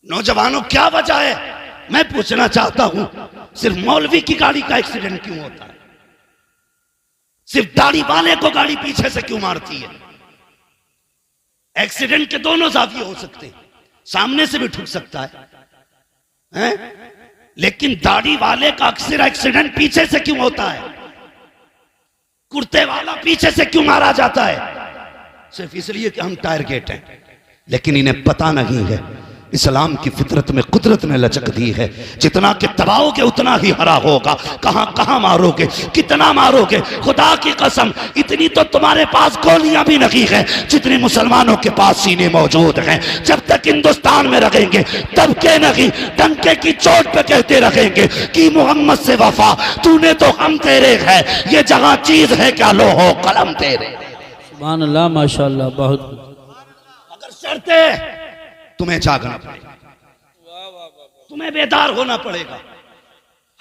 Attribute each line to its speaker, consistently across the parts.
Speaker 1: नौजवानों क्या वजह है? मैं पूछना चाहता हूं, सिर्फ मौलवी की गाड़ी का एक्सीडेंट क्यों होता है? सिर्फ दाढ़ी वाले को गाड़ी पीछे से क्यों मारती है? एक्सीडेंट के दोनों जाविये हो सकते हैं, सामने से भी ठुक सकता है? लेकिन दाढ़ी वाले का अक्सर एक्सीडेंट पीछे से क्यों होता है? कुर्ते वाला पीछे से क्यों मारा जाता है? सिर्फ इसलिए कि हम टायर गेट हैं। लेकिन इन्हें पता नहीं है इस्लाम की फितरत में कुदरत ने लचक दी है, जितना कि दबाओगे उतना ही हरा होगा। कहां कहां मारोगे, कितना मारोगे? खुदा की कसम, इतनी तो तुम्हारे पास गोलियां भी नहीं है जितनी मुसलमानों के पास सीने मौजूद हैं। जब तक हिंदुस्तान में रहेंगे तब के नहीं डंके की चोट पे कहते रहेंगे कि मोहम्मद से वफा, तूने तो हम तेरे है, ये जहां चीज है क्या लोहो कलम तेरे।
Speaker 2: सुभान अल्लाह, माशाअल्लाह, बहुत।
Speaker 1: अगर शर्ते तुम्हें जागना पड़ेगा, तुम्हें बेदार होना पड़ेगा।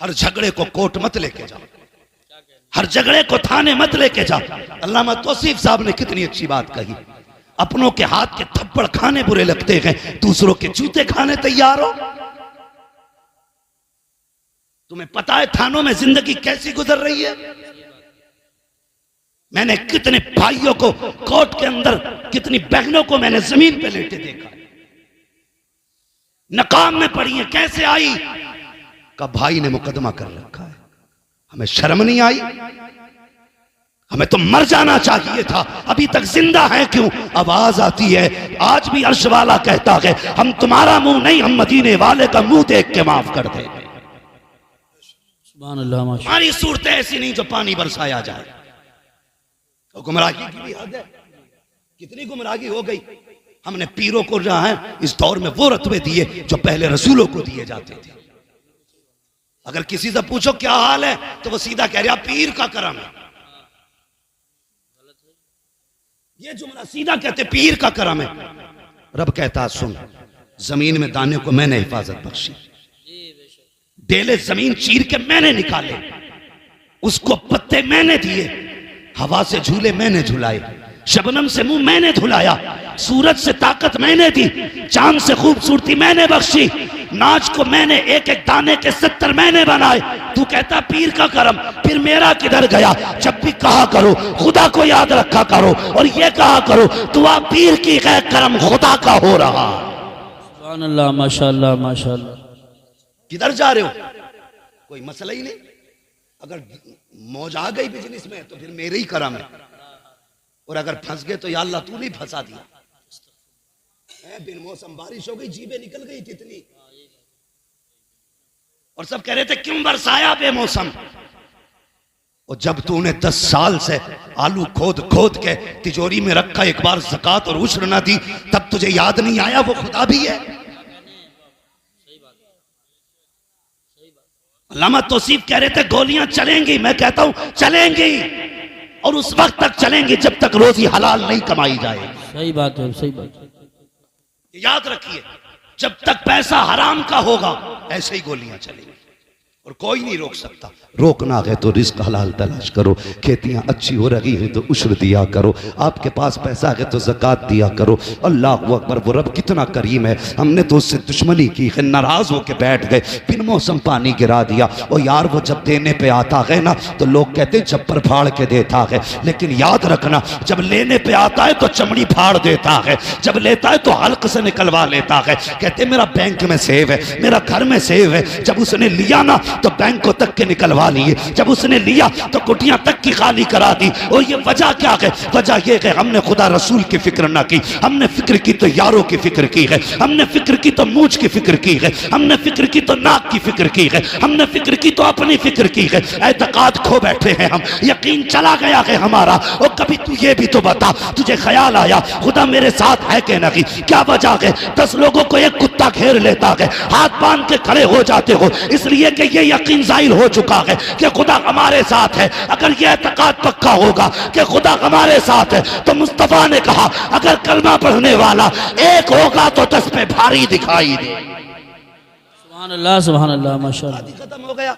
Speaker 1: हर झगड़े को कोर्ट मत लेके जाओ, हर झगड़े को थाने मत लेके जाओ। अल्लामा तौसीफ साहब ने कितनी अच्छी बात कही, अपनों के हाथ के थप्पड़ खाने बुरे लगते हैं, दूसरों के जूते खाने तैयार हो। तुम्हें पता है थानों में जिंदगी कैसी गुजर रही है? मैंने कितने भाइयों को कोर्ट के अंदर, कितनी बहनों को मैंने जमीन पे लेटे देखा, नकाम में पड़ी है। कैसे आई? का भाई ने मुकदमा कर रखा है। हमें शर्म नहीं आई? हमें तो मर जाना चाहिए था, अभी तक जिंदा है क्यों? आवाज आती है, आज भी अर्श वाला कहता है हम तुम्हारा मुंह नहीं, हम मदीने वाले का मुंह देख के माफ कर देंगे।
Speaker 2: सुभान अल्लाह, माशाअल्लाह।
Speaker 1: हमारी सूरतें ऐसी नहीं जो पानी बरसाया जाए। तो गुमराही की भी हद है, कितनी गुमराही हो गई। हमने पीरों को जो है इस दौर में वो रत्बे दिए जो पहले रसूलों को दिए जाते थे। अगर किसी से पूछो क्या हाल है तो वो सीधा कह रहा पीर का करम है। ये जुमला सीधा कहते पीर का करम है। रब कहता सुन, जमीन में दाने को मैंने हिफाजत बख्शी, डेले जमीन चीर के मैंने निकाले, उसको पत्ते मैंने दिए, हवा से झूले मैंने झुलाए, शबनम से मुंह मैंने धुलाया, सूरज से ताकत मैंने दी, चांद से खूबसूरती मैंने बख्शी, नाच को मैंने एक एक दाने के 70 मैंने बनाए। तू कहता पीर का करम, फिर मेरा किधर गया? जब भी कहा करो खुदा को याद रखा करो, और ये कहा करो दुआ पीर की है, करम खुदा का हो रहा।
Speaker 2: सुभान अल्लाह, माशाअल्लाह, माशाअल्लाह।
Speaker 1: किधर जा रहे हो? कोई मसला ही नहीं। अगर मौज आ गई बिजनेस में तो फिर मेरे ही करम है, और अगर फंस गए तो या अल्लाह तू नहीं फंसा दिया। बिन मौसम बारिश हो गई, जीबे निकल गई कितनी, और सब कह रहे थे क्यों बरसाया बेमौसम। और जब तूने 10 साल से आलू खोद खोद के तिजोरी में रखा, एक बार ज़कात और उश्र ना दी, तब तुझे याद नहीं आया वो खुदा भी है। अल्लामा तौसीफ कह रहे थे गोलियां चलेंगी, मैं कहता हूं चलेंगी, और उस वक्त तक चलेंगी जब तक रोजी हलाल नहीं कमाई जाए।
Speaker 2: सही बात है, सही बात है।
Speaker 1: याद रखिए, जब तक पैसा हराम का होगा ऐसे ही गोलियां चलेंगी, और कोई नहीं रोक सकता। रोकना है तो रिस्क हलाल तलाश करो, खेतियां अच्छी हो रही हैं तो उश्र दिया करो, आपके पास पैसा है तो ज़कात दिया करो। अल्लाह अकबर, वो रब कितना करीम है। हमने तो उससे दुश्मनी की है, नाराज होके बैठ गए, बिन मौसम पानी गिरा दिया। और यार वो जब देने पे आता है ना तो लोग कहते चप्पर फाड़ के देता है, लेकिन याद रखना जब लेने पे आता है तो चमड़ी फाड़ देता है, जब लेता है तो हल्क से निकलवा लेता है। कहते मेरा बैंक में सेव है, मेरा घर में सेव है। जब उसने लिया ना तो बैंकों तक के निकलवा लिए, जब उसने लिया तो कुटियां तक की खाली करा दी। और ये वजह क्या है? वजह ये है हमने खुदा रसूल की फिक्र ना की, हमने फिक्र की तो यारों की फिक्र की है, हमने फिक्र की तो मूछ की फिक्र की है, हमने फिक्र की तो नाक की फिक्र की है, हमने फिक्र की तो अपनी फिक्र की है। एतकाद खो बैठे हैं हम, यकीन चला गया है हमारा। और कभी तू ये भी तो बता, तुझे ख्याल आया खुदा मेरे साथ है कि नहीं? क्या वजह है 10 लोगों को एक कुत्ता घेर लेता है, हाथ बांध के खड़े हो जाते हो, इसलिए कि ये यकीन जाहिर हो चुका है कि खुदा हमारे साथ है। अगर यह एतकाद पक्का होगा कि खुदा हमारे साथ है तो मुस्तफा ने कहा अगर कलमा पढ़ने वाला एक होगा तो 10 पे भारी दिखाई दे।
Speaker 2: सुभान अल्लाह, सुभान अल्लाह, माशाअल्लाह।
Speaker 1: खत्म हो गया।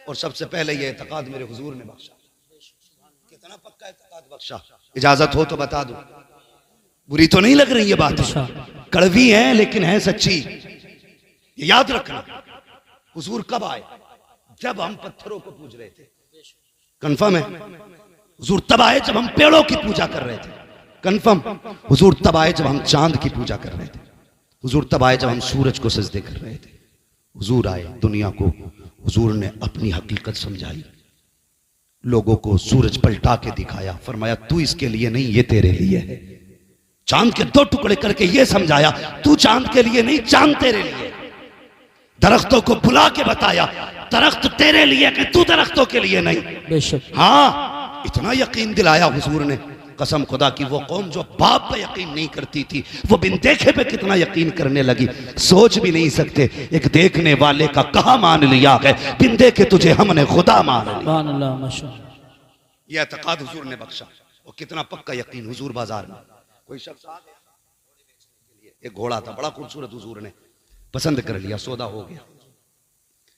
Speaker 1: और सबसे पहले ये एतकाद मेरे हुजूर ने बख्शा। कितना पक्का एतकाद बख्शा? इजाजत हो तो बता दो, बुरी तो नहीं लग रही ये बात? कड़वी है लेकिन है सच्ची। ये याद रखना। हुजूर कब आए? जब हम पत्थरों को पूज रहे थे। कंफर्म है? हुजूर तब आए जब हम पेड़ों की पूजा कर रहे थे। कंफर्म? हुजूर तब आए जब हम चांद की पूजा कर रहे थे। हुजूर तब आए जब हम सूरज को सजदे कर रहे थे। हुजूर आए दुनिया को, हुजूर ने अपनी हकीकत समझाई, लोगों को सूरज पलटा के दिखाया, फरमाया तू इसके लिए नहीं, ये तेरे लिए है। चांद के दो टुकड़े करके ये समझाया, तू चांद के लिए नहीं, चांद तेरे लिए। दरख्तों को बुला के बताया, दरख्त तेरे लिए कि तू दरख्तों के लिए नहीं।
Speaker 2: बेशक।
Speaker 1: हाँ, इतना यकीन दिलाया हुजूर ने, कसम खुदा की वो कौम जो बाप पे यकीन नहीं करती थी, वो बिन देखे पे कितना यकीन करने लगी। सोच भी नहीं सकते, एक देखने वाले का कहा मान लिया है, बिन देखे तुझे हमने खुदा मान लिया। ये एतकाद हुजूर ने बख्शा। वो कितना पक्का यकीन। हुजूर बाजार में कोई शख्स आ गया घोड़े बेचने के लिए, एक घोड़ा था बड़ा खूबसूरत, हुजूर ने पसंद कर लिया, सौदा हो गया।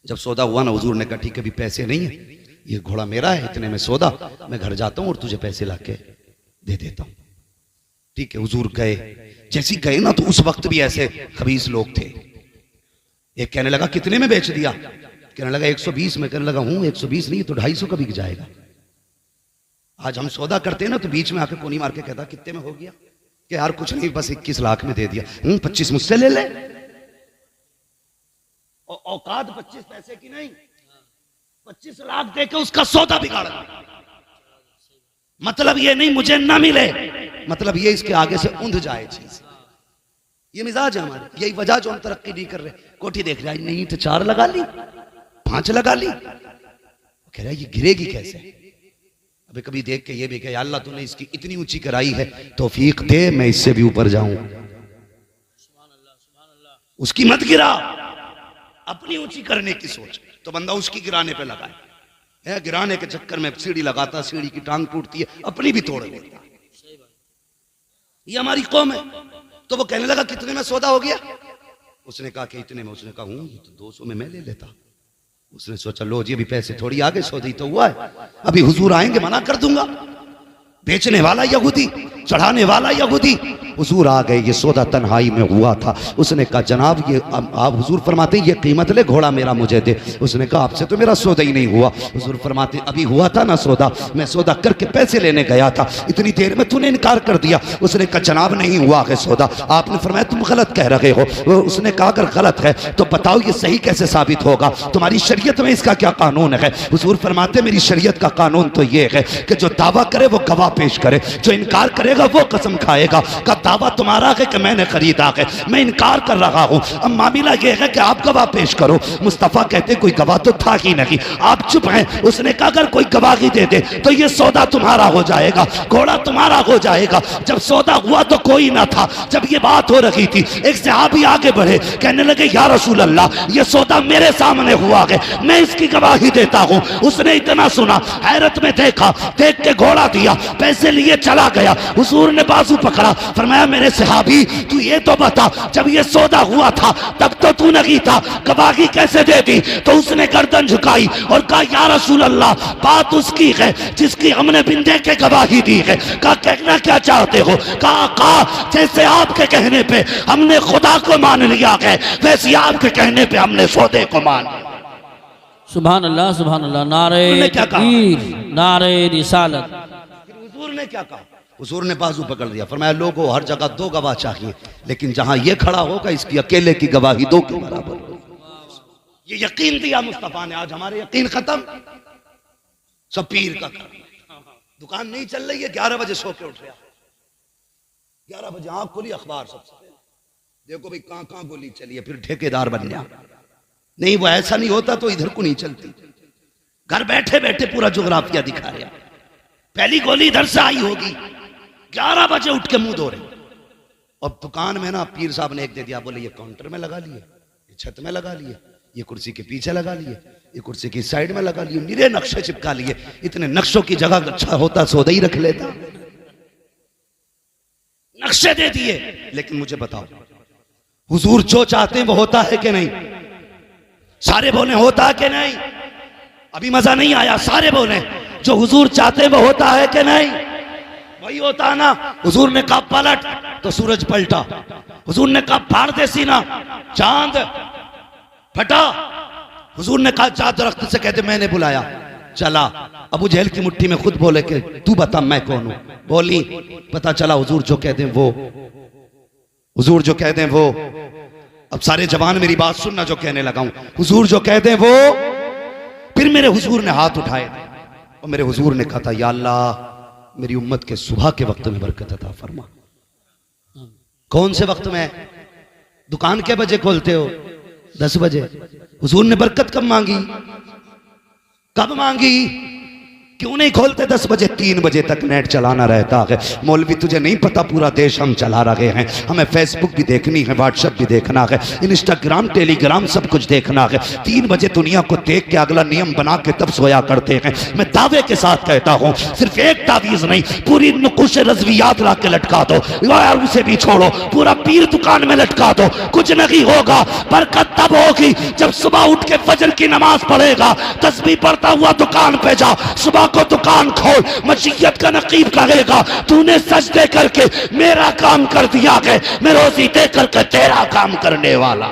Speaker 1: जब सौदा हुआ ना, हुजूर ने कहा ठीक है, अभी पैसे नहीं है, ये घोड़ा मेरा है, इतने में सौदा, मैं घर जाता हूं और तुझे पैसे लाके दे देता हूं। ठीक है, हुजूर गए। जैसे गए ना, तो उस वक्त भी ऐसे खबीस लोग थे। एक कहने लगा कितने में बेच दिया? कहने लगा 120 में। कहने लगा हूं 120 नहीं तो 250 का बिक जाएगा। आज हम सौदा करते हैं ना, तो बीच में आके कोनी मार के कहता कितने में हो गया? कि यार कुछ नहीं, बस 21 लाख में दे दिया। 25 मुझसे ले ले। औकात 25 पैसे की नहीं, 25 लाख दे के उसका सौदा बिगाड़ दिया। मतलब ये नहीं मुझे ना मिले, मतलब ये इसके आगे से उंध जाए चीज। ये मिजाज है हमारे, यही वजह जो हम तरक्की नहीं कर रहे। कोठी देख रहा है, नहीं तो 4 लगा ली, 5 लगा ली, कह रहा है ये गिरेगी कैसे? अबे कभी देख के ये भी कहे अल्लाह तूने इसकी इतनी ऊंची कराई है, तौफीक दे मैं इससे भी ऊपर जाऊं। उसकी मत गिरा, अपनी ऊंची करने की सोच। तो बंदा उसकी गिराने पे लगा है, गिराने के चक्कर में सीढ़ी लगाता, सीढ़ी की टांग टूटती है, अपनी भी तोड़ लेता। ये हमारी कौम है। तो वो कहने लगा कितने में सौदा हो गया? उसने कहा कि इतने में। उसने कहा हूं तो 200 में मैं ले लेता। उसने सोचा लो जी, अभी पैसे थोड़ी आगे, सौदा ही तो हुआ है, अभी हुजूर आएंगे मना कर दूंगा। बेचने वाला यहूदी, चढ़ाने वाला यहूदी। हुजूर आ गए, ये सौदा तन्हाई में हुआ था। उसने कहा जनाब ये आप, हुजूर फरमाते ये कीमत ले, घोड़ा मेरा मुझे दे। उसने कहा आपसे तो मेरा सौदा ही नहीं हुआ। हुजूर फरमाते अभी हुआ था ना सौदा, मैं सौदा करके पैसे लेने गया था, इतनी देर में तूने इनकार कर दिया। उसने कहा जनाब नहीं हुआ है सौदा। आपने फरमाया तुम गलत कह रहे हो। उसने कहा अगर गलत है तो बताओ ये सही कैसे साबित होगा, तुम्हारी शरीयत में इसका क्या कानून है? हुजूर फरमाते मेरी शरीयत का कानून तो ये है कि जो दावा करे वो गवाह पेश करे, जो इनकार करेगा वो कसम खाएगा। का दावा तुम्हारा है कि मैंने खरीदा है, मैं इनकार कर रहा हूं, अब मामला ये है कि आप गवाह पेश करो। मुस्तफा कहते कोई गवाह तो था ही नहीं, आप चुप हैं। उसने कहा अगर कोई गवाही दे दे तो ये सौदा तुम्हारा हो जाएगा, घोड़ा तुम्हारा हो जाएगा। जब सौदा हुआ तो कोई ना था। जब ये बात हो रही थी, एक सहाबी आगे बढ़े, कहने लगे या रसूल अल्लाह ये सौदा मेरे सामने हुआ है, मैं इसकी गवाही देता हूं। उसने इतना सुना, हैरत में देखा, देख के घोड़ा दिया, पैसे लिए चला गया। हुजूर ने बाजू पकड़ा, फरमाया मेरे सहाबी तू ये तो बता जब ये सौदा हुआ था तब तो तू नहीं था, गवाही कैसे दे दी? तो उसने गर्दन झुकाई और कहा या रसूल अल्लाह बात उसकी है जिसकी हमने बिन देखे गवाही दी है। कहा कहना क्या चाहते हो? कहा जैसे आपके कहने पे हमने खुदा को मान लिया है, वैसे आपके कहने पे हमने सौदे को मान लिया।
Speaker 2: सुभान अल्लाह, सुभान अल्लाह। नारे तकबीर, नारे रिसालत।
Speaker 1: हुजूर ने क्या कहा? हुजूर ने बाजू पकड़ दिया, फरमाया लोगों हर जगह 2 गवाह चाहिए, लेकिन जहां ये खड़ा होगा इसकी अकेले की गवाही 2 के बराबर होगी। ये यकीन दिया मुस्तफा ने। आज हमारे यकीन खत्म, सब पीर का कर। दुकान नहीं चल रही है, 11 बजे सो के उठ रहा, 11 बजे आंख खुली, अखबार सबसे पहले देखो भाई कहां कहां गोली चली है, फिर ठेकेदार बन गया। नहीं वो ऐसा नहीं होता तो इधर को नहीं चलती। घर बैठे बैठे पूरा जोग्राफिया दिखा रहा, पहली गोली इधर से आई होगी, 11 बजे उठ के मुंह धो रहे। और दुकान में ना पीर साहब ने एक दे दिया, बोले ये काउंटर में लगा लिए, ये छत में लगा लिए, ये कुर्सी के पीछे लगा लिए, ये कुर्सी की साइड में लगा लिए, निरे नक्शे चिपका लिए। इतने नक्शों की जगह अच्छा होता सौदा ही रख लेता। नक्शे दे दिए। लेकिन मुझे बताओ हुजूर जो चाहते हैं वो होता है कि नहीं? सारे बोले होता है कि नहीं? अभी मजा नहीं आया, सारे बोले जो हुजूर चाहते हैं वो होता है कि नहीं? वही होता ना। हुजूर ने कहा पलट तो सूरज पलटा, हुजूर ने कहा फाड़ दे सीना, चांद फटा। हुजूर ने कहा जा दरख्त से, कहते मैंने बुलाया, चला। अबू जहल की मुट्ठी में खुद बोले कि तू बता मैं कौन हूं। बोली, पता चला हुजूर जो कह दें वो, हुजूर जो कह दें वो। अब सारे जवान मेरी बात सुनना जो कहने लगा हूं, हुजूर जो कह दें वो। फिर मेरे हुजूर ने हाथ उठाए और मेरे हुजूर ने कहा था, या अल्लाह मेरी उम्मत के सुबह के वक्त में बरकत अता फरमा। कौन से वक्त में? दुकान के बजे खोलते हो? 10 बजे। हुजूर ने बरकत कब मांगी? कब मांगी? क्यों नहीं खोलते 10 बजे? 3 बजे तक नेट चलाना रहता है। मौलवी तुझे नहीं पता पूरा देश हम चला रहे हैं, हमें फेसबुक भी देखनी है, व्हाट्सएप भी देखना है, इंस्टाग्राम टेलीग्राम सब कुछ देखना है। 3 बजे दुनिया को देख के अगला नियम बना के तब सोया करते हैं। मैं दावे के साथ कहता हूँ, सिर्फ एक तावीज नहीं, पूरी नुकुश रज़वियात ला के लटका दो, यार उसे भी छोड़ो, पूरा पीर दुकान में लटका दो, कुछ नहीं होगा। बरकत तब होगी जब सुबह उठ के फजर की नमाज पढ़ेगा, तस्बीह पढ़ता हुआ दुकान पे जा। सुबह को दुकान खोल, मशीयत का नकीब कहेगा तूने सजदे करके मेरा काम कर दिया है, मैं रोजी दे करके तेरा काम करने वाला।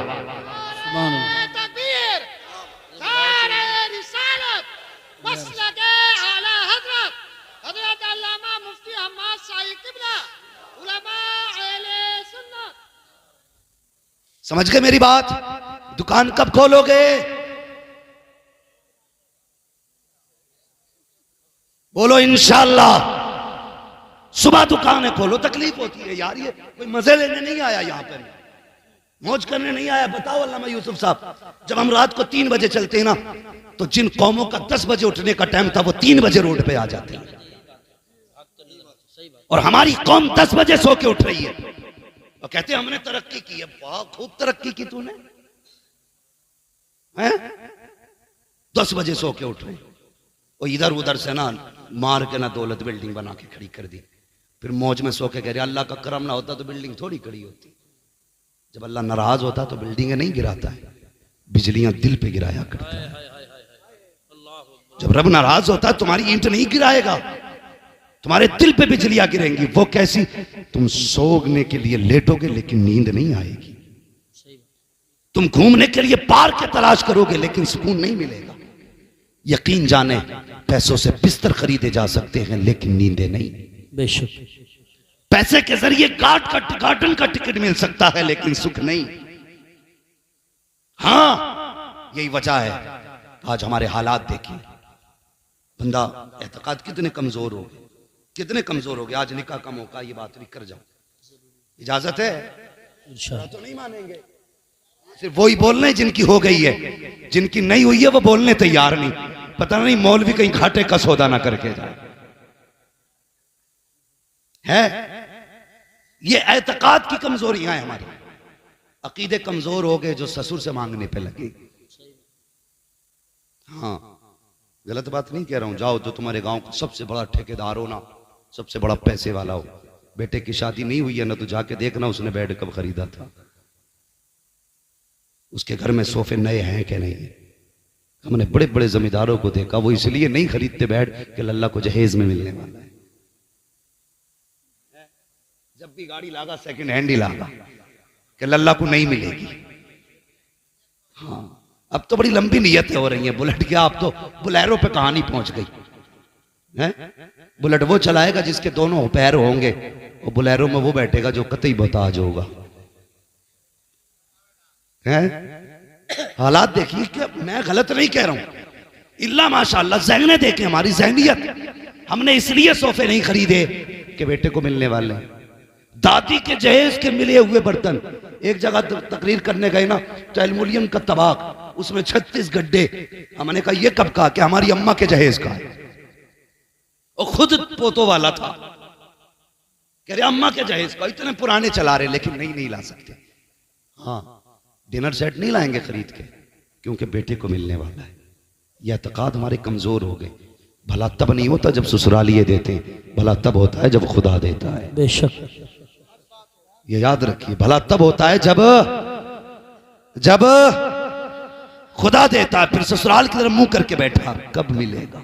Speaker 1: समझ गए मेरी बात? दुकान कब खोलोगे? बोलो इंशाअल्लाह। सुबह दुकानें खोलो। तकलीफ होती है यार, ये कोई मजे लेने नहीं आया, यहां पर मौज करने नहीं आया। बताओ अल्लामा यूसुफ साहब, जब हम रात को 3 बजे चलते हैं ना, तो जिन कौमों का 10 बजे उठने का टाइम था वो 3 बजे रोड पे आ जाते हैं, और हमारी कौम 10 बजे सो के उठ रही है और कहते हैं हमने तरक्की की है। वाह, खूब तरक्की की तूने, हैं? 10 बजे सो के उठ रहे, और इधर उधर से ना मार के ना दौलत बिल्डिंग बना के खड़ी कर दी। फिर मौज में सो के कह रहे अल्लाह का करम ना होता तो बिल्डिंग थोड़ी खड़ी होती। जब अल्लाह नाराज होता तो बिल्डिंगें नहीं गिराता है, बिजलियां दिल पे गिराया करता है। जब रब नाराज होता है तुम्हारी ईंट नहीं गिराएगा, तुम्हारे दिल पे बिजलियां गिरेंगी। वो कैसी? तुम सोने के लिए लेटोगे लेकिन नींद नहीं आएगी, तुम घूमने के लिए पार्क की तलाश करोगे लेकिन सुकून नहीं मिलेगा। यकीन जाने पैसों से बिस्तर खरीदे जा सकते हैं लेकिन नींदें नहीं।
Speaker 2: बेशक
Speaker 1: पैसे के जरिए गार्डन का टिकट मिल सकता है लेकिन सुख नहीं। हां, यही वजह है आज हमारे हालात देखिए। बंदा एतकाद कितने कमजोर हो गए, कितने कमजोर हो गए। आज निकाह का मौका, ये बात भी कर जाओ, इजाजत है? तो नहीं मानेंगे। सिर्फ वही बोल रहे जिनकी हो गई है, जिनकी नहीं हुई है वो बोलने तैयार नहीं। पता नहीं मौलवी कहीं घाटे का सौदा ना करके जाए। है ये एतकाद की कमजोरियां हैं हमारी। अकीदे कमजोर हो गए जो ससुर से मांगने पे लगे। हाँ, गलत बात नहीं कह रहा हूं। जाओ, जो तुम्हारे गांव का सबसे बड़ा ठेकेदार हो ना, सबसे बड़ा पैसे वाला हो, बेटे की शादी नहीं हुई है ना, तो जाके देखना उसने बेड कब खरीदा था, उसके घर में सोफे नए हैं कि नहीं। हमने बड़े बड़े जमींदारों को देखा, वो इसलिए नहीं खरीदते बेड कि लल्ला को जहेज में मिलने वाला है। जब भी गाड़ी लागा सेकंड हैंड ही लागा कि लल्ला को नहीं मिलेगी। हाँ, अब तो बड़ी लंबी नियतें हो रही हैं। बुलेट क्या, आप तो बुलेरो पे कहानी पहुंच गई है। बुलेट वो चलाएगा जिसके दोनों पैर होंगे, और बुलेरो में वो बैठेगा जो कतई बताज होगा। हालात देखिए कि मैं गलत नहीं कह रहा हूं, इल्ला माशाअल्लाह ज़हने देखें हमारी ज़हनियत। हमने इसलिए सोफे नहीं खरीदे कि बेटे को मिलने वाले, दादी के जहेज के मिले हुए बर्तन। एक जगह तकरीर करने गए ना, तो एल्युमिनियम का तबाक, उसमें 36 गड्ढे। हमने कहा ये कब का? कि हमारी अम्मा के जहेज का है, और खुद पोतों वाला था। कह रहे अम्मा के जहेज का, इतने पुराने चला रहे लेकिन नहीं ला सकते। हाँ, डिनर सेट नहीं लाएंगे खरीद के क्योंकि बेटे को मिलने वाला है। यह एतकाद हमारे कमजोर हो गए। भला तब नहीं होता जब ससुरालिये देते हैं, भला तब होता है जब खुदा देता है।
Speaker 2: बेशक
Speaker 1: ये याद रखिए, भला तब होता है जब खुदा देता है। फिर ससुराल की तरफ मुंह करके बैठा, कब मिलेगा,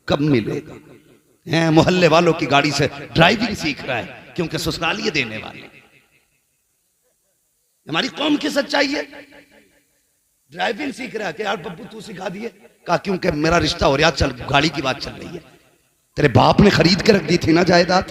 Speaker 1: कब मिलेगा। मोहल्ले वालों की गाड़ी से ड्राइविंग सीख रहा है क्योंकि ससुरालिये देने वाले। हमारी कौम की सच्चाई है। ड्राइविंग सीख रहा है कि यार बब्बू तू सिखा दिए। कहा क्योंकि मेरा रिश्ता हो रहा, चल गाड़ी की बात चल रही है। तेरे बाप ने खरीद के रख दी थी ना जायदाद,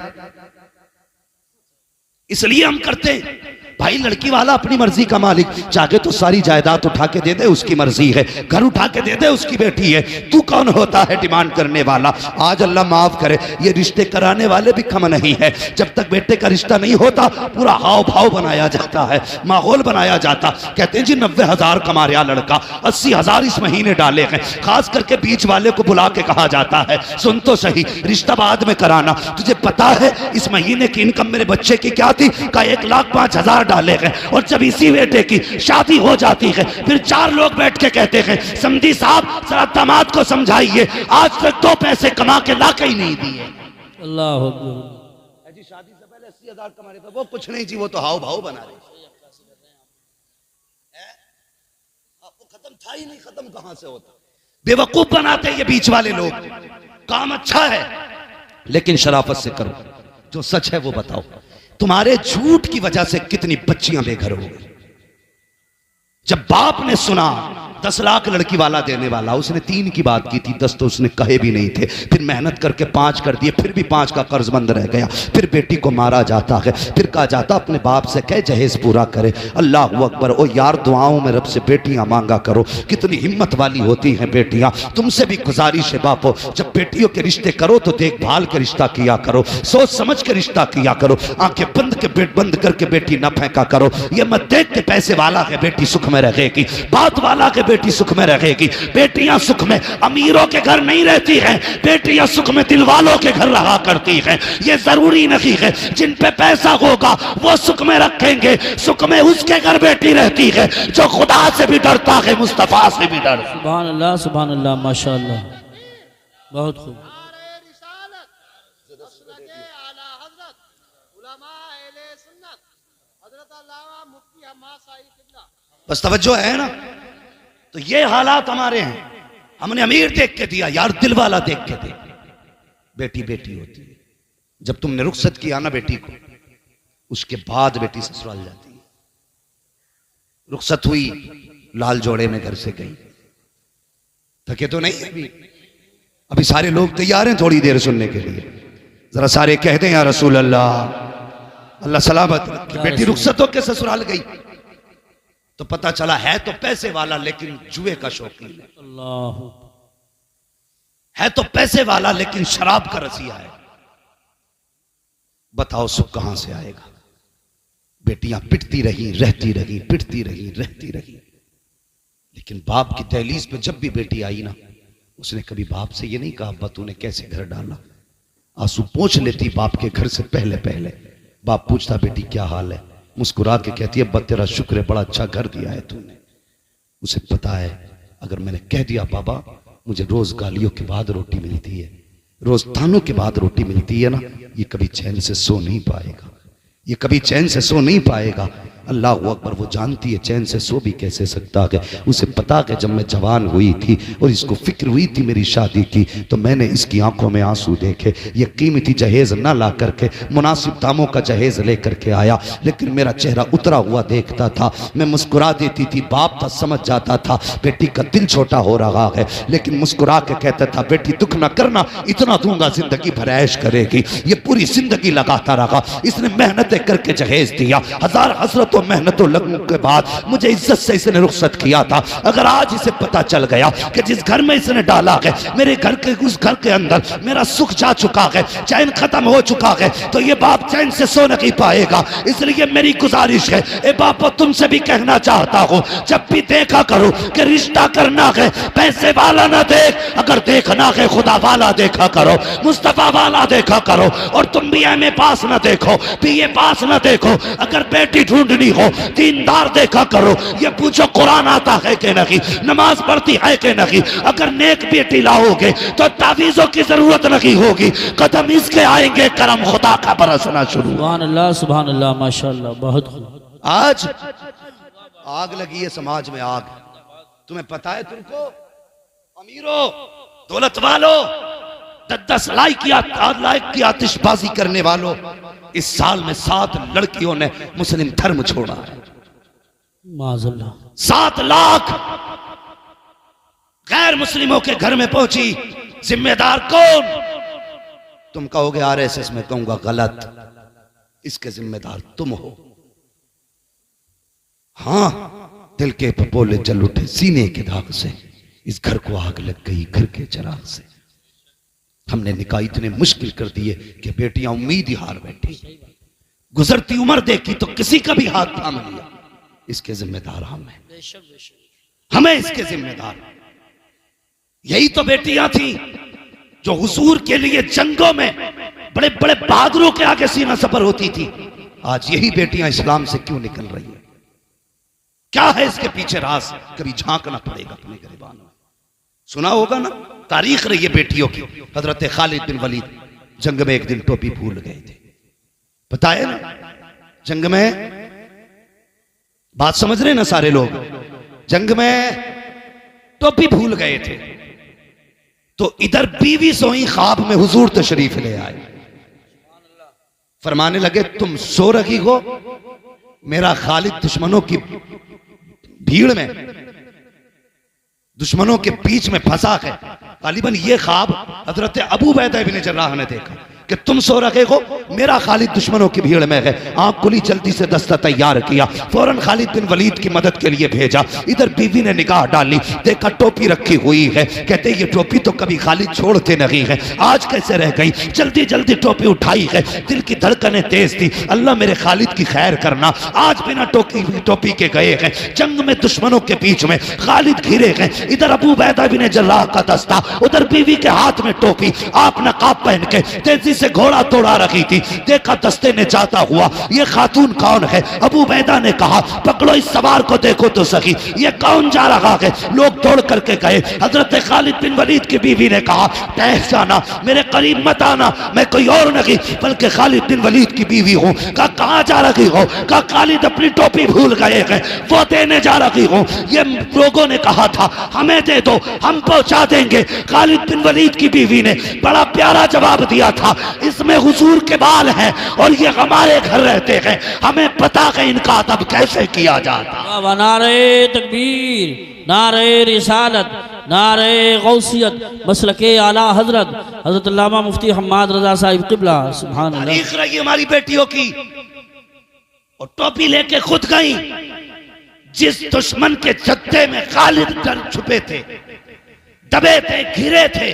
Speaker 1: इसलिए हम करते हैं। भाई लड़की वाला अपनी मर्जी का मालिक, चाहे तो सारी जायदाद उठा के दे दे, उसकी मर्जी है। घर उठा के दे दे, उसकी बेटी है। तू कौन होता है डिमांड करने वाला? आज अल्लाह माफ करे, ये रिश्ते कराने वाले भी कम नहीं है। जब तक बेटे का रिश्ता नहीं होता पूरा हाव भाव बनाया जाता है, माहौल बनाया जाता। कहते हैं जी 90,000 कमा रहा लड़का, 80,000 इस महीने डाले हैं। खास करके बीच वाले को बुला के कहा जाता है, सुन तो सही, रिश्ता बाद में कराना। तुझे पता है इस महीने की इनकम मेरे बच्चे की क्या थी? का 1,05,000 डाले गए। और जब इसी बेटे की शादी हो जाती है फिर 4 लोग बैठ के कहते हैं, समधी साहब जरा दामाद को समझाइए, आज तक 2 पैसे कमा के ला के ही नहीं दिए।
Speaker 2: अल्लाह अकबर।
Speaker 1: जी शादी से पहले 80,000 कमा रहे थे, वो कुछ नहीं जी, वो तो हाव भाव बना रहे। वो खत्म था ही नहीं, खत्म कहां से होता? बेवकूफ बनाते ये बीच वाले लोग। काम अच्छा है लेकिन शराफत से करो, जो सच है वो बताओ। तुम्हारे झूठ की वजह से कितनी बच्चियां बेघर हो गई। जब बाप ने सुना 10 लाख लड़की वाला देने वाला, उसने 3 की बात की थी, 10 तो उसने कहे भी नहीं थे। फिर मेहनत करके 5 कर दिए, फिर भी 5 का कर्जमंद रह गया। फिर बेटी को मारा जाता है, फिर कहा जाता अपने बाप से कह जहेज पूरा करे। अल्लाह अकबर। ओ यार दुआओं में रब से बेटियां मांगा करो, कितनी हिम्मत वाली होती हैं बेटियां। तुमसे भी गुजारिश है बापो, जब बेटियों के रिश्ते करो तो देखभाल के रिश्ता किया करो, सोच समझ के रिश्ता किया करो। आंखें बंद करके बेटी न फेंका करो। ये मत देख के पैसे वाला है बेटी सुख में रहेगी, बात वाला के बेटी सुख में रहेगी। बेटियां सुख में अमीरों के घर नहीं रहती हैं, बेटियां सुख में दिल वालों के घर रहा करती हैं। ये जरूरी नहीं है जिन पे पैसा होगा वो सुख में रखेंगे, सुख में उसके घर बेटी रहती है जो खुदा से भी डरता है, मुस्तफा से भी डरता।
Speaker 2: सुभान अल्लाह माशाअल्लाह, बहुत खूब।
Speaker 1: बस तवज्जो है ना? तो ये हालात हमारे हैं। हमने अमीर देख के दिया यार, दिल वाला देख के दे। बेटी बेटी होती है। जब तुमने रुखसत किया ना बेटी को, उसके बाद बेटी ससुराल जाती है। रुखसत हुई, लाल जोड़े में घर से गई, थके तो नहीं अभी सारे लोग तैयार हैं थोड़ी देर सुनने के लिए। जरा सारे कह दें या रसूल अल्लाह, अल्लाह सलामत रखे। बेटी रुखसत होकर ससुराल गई तो पता चला है तो पैसे वाला लेकिन जुए का शौकीन है।
Speaker 2: अल्लाह।
Speaker 1: है तो पैसे वाला लेकिन शराब का रसिया है। बताओ सुख कहां से आएगा? बेटियां पिटती रही, रहती रही, पिटती रही, रहती रही। लेकिन बाप की दहलीज पे जब भी बेटी आई ना, उसने कभी बाप से ये नहीं कहा अब्बा तूने कैसे घर डाला। आंसू पोंछ लेती बाप के घर से पहले पहले। बाप पूछता बेटी क्या हाल है, मुस्कुरा के कहती है अब्बा तेरा शुक्र है, बड़ा अच्छा घर दिया है तूने। उसे पता है अगर मैंने कह दिया बाबा मुझे रोज गालियों के बाद रोटी मिलती है, रोज तानों के बाद रोटी मिलती है ना, ये कभी चैन से सो नहीं पाएगा, ये कभी चैन से सो नहीं पाएगा। अल्लाह अकबर। वो जानती है चैन से सो भी कैसे सकता है। उसे पता है जब मैं जवान हुई थी और इसको फिक्र हुई थी मेरी शादी की, तो मैंने इसकी आंखों में आंसू देखे। ये कीमती जहेज ना ला करके मुनासिब दामों का जहेज लेकर के आया, लेकिन मेरा चेहरा उतरा हुआ देखता था, मैं मुस्कुरा देती थी। बाप था समझ जाता था बेटी का दिल छोटा हो रहा है, लेकिन मुस्कुरा के कहता था बेटी दुख ना करना, इतना दूंगा जिंदगी भर ऐश करेगी। ये पूरी जिंदगी लगाता रहा, इसने मेहनतें करके जहेज दिया। हजार हसरतों मेहनतों लगने के बाद मुझे इज्जत से इसने रुखसत किया था। अगर आज इसे पता चल गया कि जिस घर में इसने डाला है मेरे घर के उस घर के अंदर मेरा सुख जा चुका है, चैन खत्म हो चुका है, तो ये बाप चैन से सो नहीं पाएगा। इसलिए मेरी गुजारिश है ए बाप तुमसे भी कहना चाहता हूं, जब भी देखा करो कि रिश्ता करना है पैसे वाला ना देख, अगर देखना है खुदा वाला देखा करो, मुस्तफा वाला देखा करो। और तुम भी एमए पास ना देखो, बीए पास ना देखो। अगर बेटी ढूंढनी हो दीनदार देखा करो, ये पूछो कुरान आता है कि नहीं, नमाज पढ़ती है कि नहीं। अगर नेक बेटी लाओगे तो तावीज़ों की जरूरत नहीं होगी, कदम इसके आएंगे, करम खुदा का बरसना शुरू।
Speaker 2: सुभान अल्लाह माशाअल्लाह, बहुत खूब।
Speaker 1: आज आग लगी है समाज में, आग। तुम्हें पता है तुमको अमीरों दौलत वालों 10 लाख की आतिशबाजी करने वालों, इस साल में 7 लड़कियों ने मुस्लिम धर्म छोड़ा है।
Speaker 2: 7
Speaker 1: लाख गैर मुस्लिमों के घर में पहुंची, जिम्मेदार कौन? तुम कहोगे आरएसएस, में कहूंगा गलत, इसके जिम्मेदार तुम हो। हां, दिल के पपोले जल उठे सीने के दाग से, इस घर को आग लग गई घर के चिराग से। हमने निकाह इतने मुश्किल कर दिए कि बेटियां उम्मीद ही हार बैठी। गुजरती उम्र देखी तो किसी का भी हाथ थाम लिया। इसके जिम्मेदार हम हैं, हमें इसके जिम्मेदार। यही तो बेटियां थी जो हुजूर के लिए जंगों में बड़े बड़े बहादुरों के आगे सीना सफर होती थी। आज यही बेटियां इस्लाम से क्यों निकल रही है? क्या है इसके पीछे राज? कभी झांकना पड़ेगा अपने गिरबान में। सुना होगा ना, तारीख रही है बेटियों की। हजरत खालिद बिन वलीद जंग में एक दिन टोपी भूल गए थे, बताया ना। जंग में, बात समझ रहे ना सारे लोग, जंग में टोपी भूल गए थे। तो इधर बीवी सोई, ख्वाब में हुजूर तशरीफ ले आए। फरमाने लगे, तुम सो रही हो, मेरा खालिद दुश्मनों की भीड़ में, दुश्मनों के बीच में फंसा है। गालिबन ये ख्वाब हजरत अबू उबैदा इब्न जर्राह ने देखा कि तुम सो रहे हो, मेरा खालिद दुश्मनों की भीड़ में है। आंख खुली, जल्दी से दस्ता तैयार किया, फौरन खालिद बिन वलीद की मदद के लिए भेजा। इधर बीवी ने निगाह डाली, देखा टोपी रखी हुई है। कहते ये टोपी तो कभी खालिद छोड़ते नहीं है, आज कैसे रह गई? जल्दी जल्दी टोपी उठाई है, दिल की धड़कनें तेज थी। अल्लाह मेरे खालिद की खैर करना, आज बिना टोपी के गए हैं जंग में, दुश्मनों के बीच में खालिद घिरे हैं। इधर अबू उबैदा बिन जर्राह का दस्ता, उधर बीवी के हाथ में टोपी। आप नकाब पहन के तेजी से घोड़ा तोड़ा रखी थी। देखा दस्ते ने जाता हुआ, ये खातून कौन है? अबू उबैदा ने कहा, पकड़ो इस सवार को, देखो तो सही ये कौन जा रहा है। लोग दौड़ करके गए। हजरत खालिद बिन वलीद की बीवी ने कहा, ठहर जाना, मेरे करीब मत आना, मैं कोई और नहीं बल्कि खालिद बिन वलीद की बीवी हूँ। कहा कहाँ जा रही हो? कहा खालिद अपनी टोपी भूल गए हैं, वो देने जा रही हूँ। ये लोगों ने कहा था हमें दे दो, हम पहुंचा देंगे। खालिद बिन वलीद की बीवी ने बड़ा प्यारा जवाब दिया था, इसमें हुजूर के बाल हैं और ये हमारे घर रहते हैं, हमें पता है इनका अदब कैसे किया जाता।
Speaker 2: नारे तकबीर, नारे रिसालत, नारे गौसियत, मसलके आला हजरत हजरत अल्लामा मुफ्ती हम्माद रजा साहिब किबला। सुभान अल्लाह।
Speaker 1: तारीख रही हमारी बेटियों की, और टोपी लेके खुद गई। जिस दुश्मन के जत्थे में खालिद डर छुपे थे, दबे थे, घिरे थे,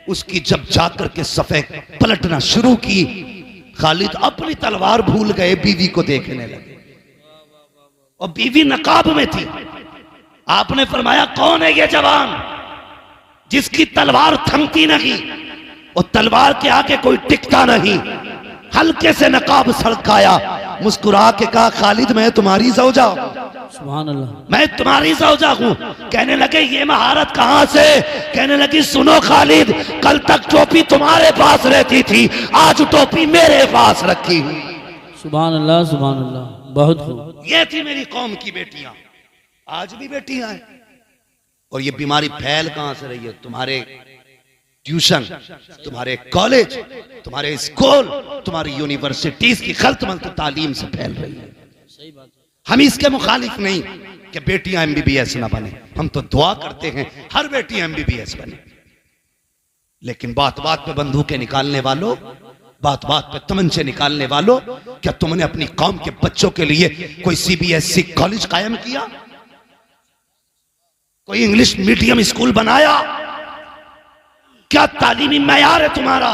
Speaker 1: उसकी जब जाकर के सफे पलटना शुरू की, खालिद अपनी तलवार भूल गए, बीवी को देखने लगे। और बीवी नकाब में थी। आपने फरमाया कौन है ये जवान जिसकी तलवार थमती नहीं और तलवार के आगे कोई टिकता नहीं? हल्के से नकाब सड़काया, मुस्कुरा के कहा, खालिद मैं तुम्हारी ज़ौजा हूं।
Speaker 2: सुभान अल्लाह।
Speaker 1: मैं तुम्हारी ज़ौजा हूं। कहने लगे ये महारत कहां से? कहने लगी सुनो खालिद, कल तक टोपी तुम्हारे पास रहती थी, आज टोपी मेरे पास रखी हुई।
Speaker 2: सुभान अल्लाह, सुभान अल्लाह, बहुत खूब।
Speaker 1: ये थी मेरी कौम की बेटियां, आज भी बेटियां हैं। और ये बीमारी फैल कहां से रही है? तुम्हारे ट्यूशन, तुम्हारे कॉलेज, तुम्हारे स्कूल, तुम्हारी यूनिवर्सिटीज की खल्त-मल्त तालीम से फैल रही है।
Speaker 2: सही बात।
Speaker 1: हम इसके मुखालिफ नहीं कि बेटियां एमबीबीएस ना बने, हम तो दुआ करते हैं हर बेटी एमबीबीएस बने। लेकिन बात बात पे बंदूकें निकालने वालों, बात बात पे तमंचे निकालने वालों, क्या तुमने अपनी कौम के बच्चों के लिए कोई सीबीएसई कॉलेज कायम किया? कोई इंग्लिश मीडियम स्कूल बनाया? क्या तालीमी मयार है तुम्हारा?